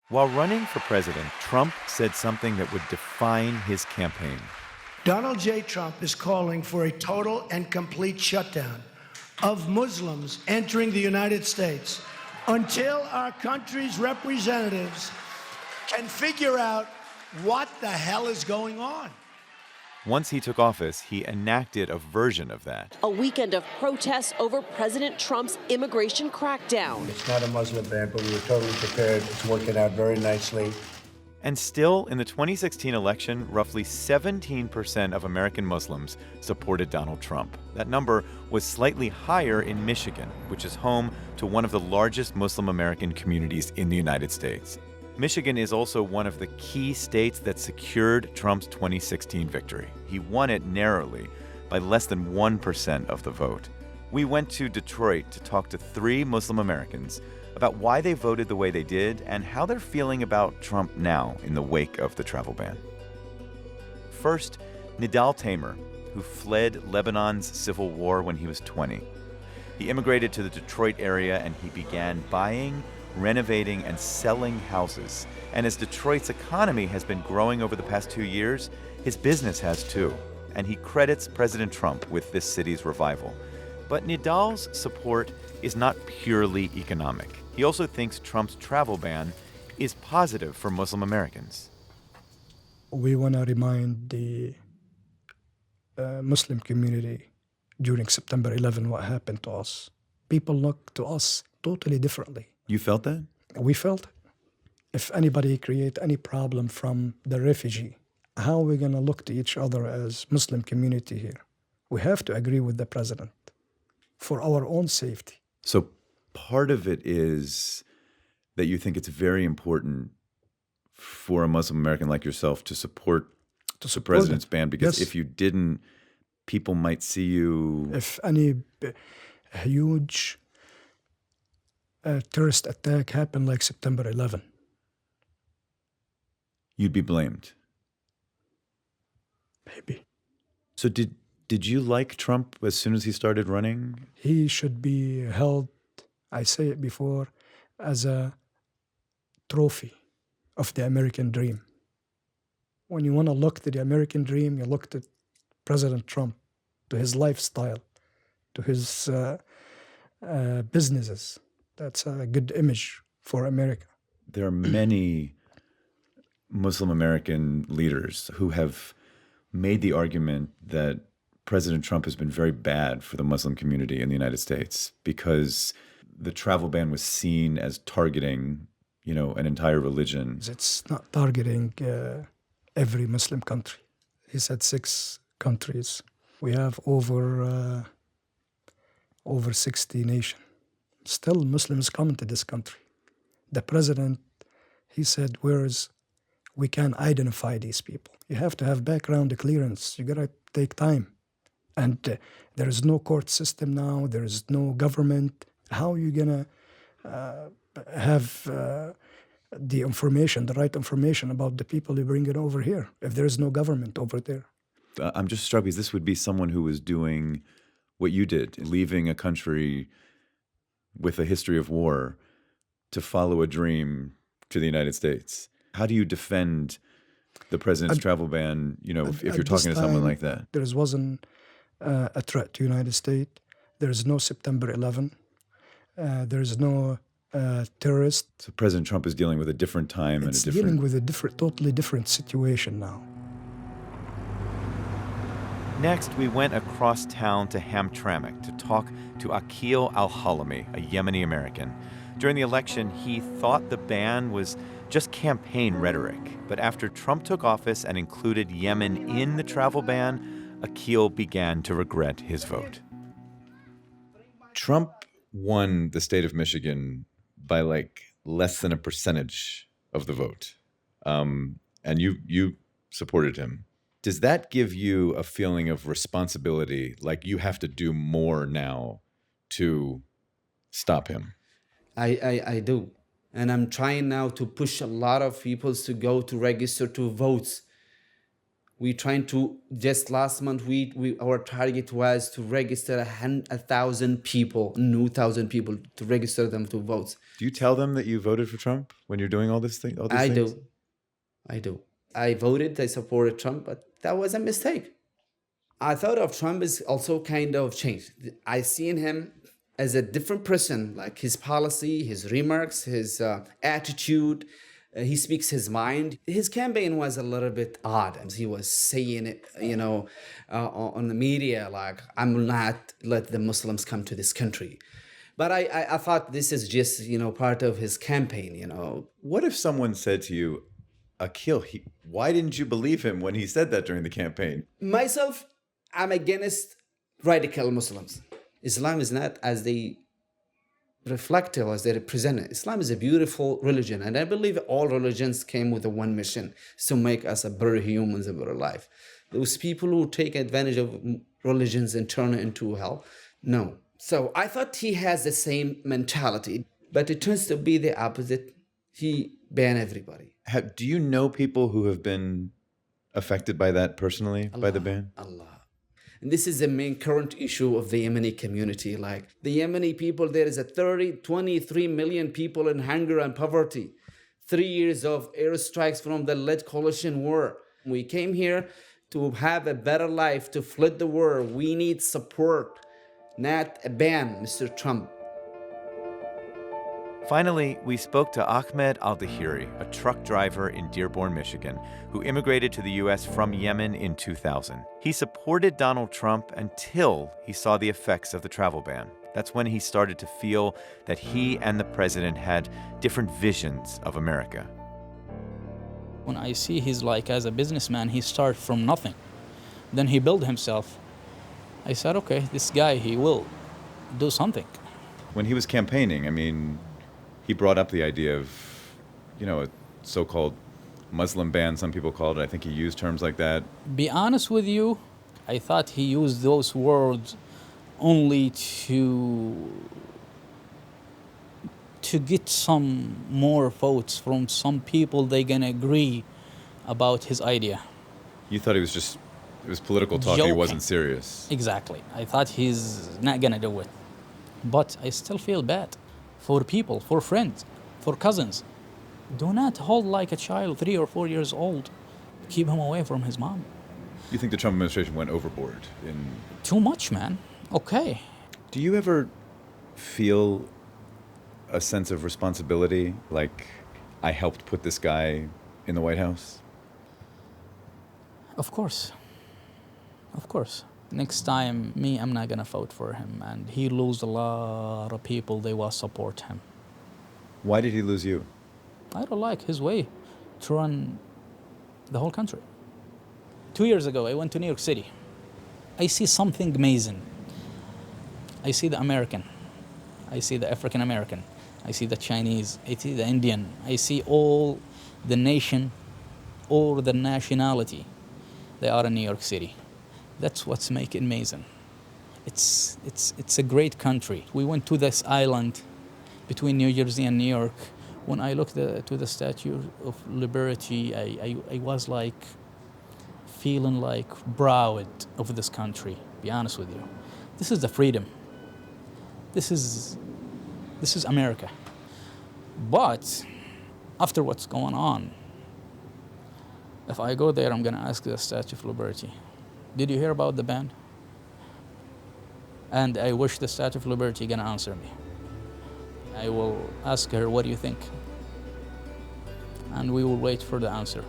While running for president, Trump said something that would define his campaign. Donald J. Trump is calling for a total and complete shutdown of Muslims entering the United States until our country's representatives can figure out what the hell is going on. Once he took office, he enacted a version of that. A weekend of protests over President Trump's immigration crackdown. It's not a Muslim ban, but we were totally prepared. It's working out very nicely. And still, in the 2016 election, roughly 17% of American Muslims supported Donald Trump. That number was slightly higher in Michigan, which is home to one of the largest Muslim American communities in the United States. Michigan is also one of the key states that secured Trump's 2016 victory. He won it narrowly, by less than 1% of the vote. We went to Detroit to talk to 3 Muslim Americans about why they voted the way they did and how they're feeling about Trump now in the wake of the travel ban. First, Nidal Tamer, who fled Lebanon's civil war when he was 20. He immigrated to the Detroit area and he began buying, renovating, and selling houses. And as Detroit's economy has been growing over the past 2 years, his business has too. And he credits President Trump with this city's revival. But Nidal's support is not purely economic. He also thinks Trump's travel ban is positive for Muslim Americans. We want to remind the Muslim community during September 11 what happened to us. People look to us totally differently. You felt that? We felt it. If anybody create any problem from the refugee, how are we going to look to each other as Muslim community here? We have to agree with the president for our own safety. So part of it is that you think it's very important for a Muslim American like yourself to support the president's ban, because if you didn't, people might see you... If any huge terrorist attack happened like September 11, you'd be blamed. Maybe. So did you like Trump as soon as he started running? He should be held, I say it before, as a trophy of the American dream. When you want to look to the American dream, you look to President Trump, to his lifestyle, to his businesses. That's a good image for America. There are many Muslim American leaders who have made the argument that President Trump has been very bad for the Muslim community in the United States because the travel ban was seen as targeting, an entire religion. It's not targeting every Muslim country. He said 6 countries. We have over 60 nations. Still, Muslims come into this country. The president, he said, we can identify these people. You have to have background clearance. You gotta take time. And there is no court system now. There is no government. How are you gonna have the right information about the people you bring it over here if there is no government over there? I'm just struck because this would be someone who was doing what you did, leaving a country with a history of war to follow a dream to the United States. How do you defend the president's travel ban, if you're talking to someone like that? There wasn't a threat to the United States. There is no September 11. There is no terrorist. So President Trump is dealing with a different time and a different... dealing with a totally different situation now. Next, we went across town to Hamtramck to talk to Akil Al-Halami, a Yemeni American. During the election, he thought the ban was just campaign rhetoric. But after Trump took office and included Yemen in the travel ban, Akil began to regret his vote. Trump won the state of Michigan by less than a percentage of the vote. And you supported him. Does that give you a feeling of responsibility, like you have to do more now to stop him? I do. And I'm trying now to push a lot of people to go to register to vote. We trying to, just last month, our target was to register 1,000 people, new 1,000 people, to register them to vote. Do you tell them that you voted for Trump when you're doing all these things? I do. I voted, I supported Trump, but that was a mistake. I thought of Trump as also kind of changed. I seen him as a different person, like his policy, his remarks, his attitude. He speaks his mind. His campaign was a little bit odd. He was saying it, on the media, like, "I'm will not let the Muslims come to this country." But I thought this is just, part of his campaign, What if someone said to you, Akil, why didn't you believe him when he said that during the campaign? Myself, I'm against radical Muslims. Islam is not as they reflect it, as they represent it. Islam is a beautiful religion, and I believe all religions came with one mission, to make us a better humans, a better life. Those people who take advantage of religions and turn it into hell, no. So I thought he has the same mentality, but it turns to be the opposite. He banned everybody. Do you know people who have been affected by that personally, by the ban? Allah. And this is the main current issue of the Yemeni community. Like the Yemeni people, there is 23 million people in hunger and poverty. 3 years of airstrikes from the led coalition war. We came here to have a better life, to flee the war. We need support, not a ban, Mr. Trump. Finally, we spoke to Ahmed Al-Dahiri, a truck driver in Dearborn, Michigan, who immigrated to the U.S. from Yemen in 2000. He supported Donald Trump until he saw the effects of the travel ban. That's when he started to feel that he and the president had different visions of America. When I see he's like, as a businessman, he started from nothing. Then he built himself. I said, okay, this guy, he will do something. When he was campaigning, he brought up the idea of, a so-called Muslim ban, some people call it. I think he used terms like that. Be honest with you, I thought he used those words only to get some more votes from some people they can agree about his idea. You thought it was political talk, Joking. he wasn't serious. Exactly. I thought he's not gonna do it. But I still feel bad. For people, for friends, for cousins. Do not hold like a child 3 or 4 years old. Keep him away from his mom. You think the Trump administration went overboard in... Too much, man. Okay. Do you ever feel a sense of responsibility, like I helped put this guy in the White House? Of course. Of course. Next time, I'm not gonna vote for him, and he lose a lot of people, they will support him. Why did he lose you? I don't like his way to run the whole country. 2 years ago, I went to New York City. I see something amazing. I see the American. I see the African American. I see the Chinese. I see the Indian. I see all the nation, or the nationality. They are in New York City. That's what's making amazing. It's a great country. We went to this island between New Jersey and New York. When I looked to the Statue of Liberty, I was like feeling like proud of this country. Be honest with you, this is the freedom. This is America. But after what's going on, if I go there, I'm gonna ask the Statue of Liberty, did you hear about the ban? And I wish the Statue of Liberty gonna answer me. I will ask her, what do you think? And we will wait for the answer.